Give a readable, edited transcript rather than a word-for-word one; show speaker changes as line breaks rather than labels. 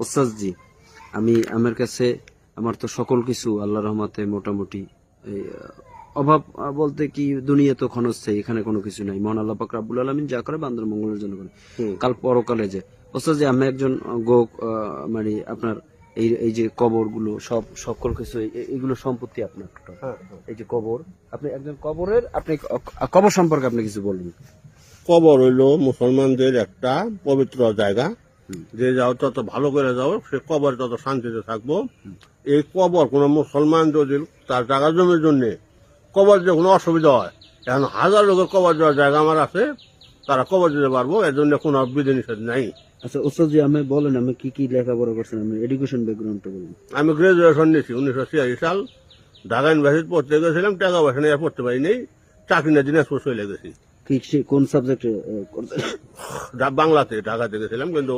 ওস্তাদ জি, আমার কাছে আমার তো সকল কিছু আল্লাহর রহমতে মোটামুটি এই, অভাব বলতে কি দুনিয়া তো ক্ষণস্থায়ী, এখানে কোনো কিছু নাই। মহান আল্লাহ পাক রাব্বুল আলামিন যা করে বান্দার মঙ্গলের জন্য করে। কাল পরকালে যে ওস্তাদ জি, আমি একজন মানে আপনার এই এই যে কবর গুলো সব সকল কিছু এগুলো সম্পত্তি আপনার টোটাল। এই যে কবর, আপনি একজন কবরের আপনি কবর সম্পর্কে আপনি কিছু বলুন।
কবর হইলো মুসলমানদের একটা পবিত্র জায়গা। যে যাও তত ভালো করে যাও, সে কবর তত শান্তিতে থাকবো। এই কবর কোনো মুসলমান যদি তার জায়গা জমির জন্য কবর যে কোনো অসুবিধা হয়, এখন হাজার লোকের কবর দেওয়ার জায়গা আমার আছে, তারা কবর দিতে পারবো, এর জন্য কোনো বিধিনিষেধ নাই।
আচ্ছা ওস্তাদ জি, আমি বলেন আমি কি কি লেখাপড়া করছেন, আমি এডুকেশন ব্যাকগ্রাউন্ডটা বলুন।
আমি গ্রাজুয়েশন নিয়েছি 1986 সাল, ঢাকা ইউনিভার্সিটি পড়তে গেছিলাম, টাকা পয়সা নিয়ে আর পড়তে পারিনি, চাকরি নিয়ে দিনাজপুর চলে গেছি।
কোন সাবজেক্টে?
বাংলাতে ঢাকাতে গেছিলাম, কিন্তু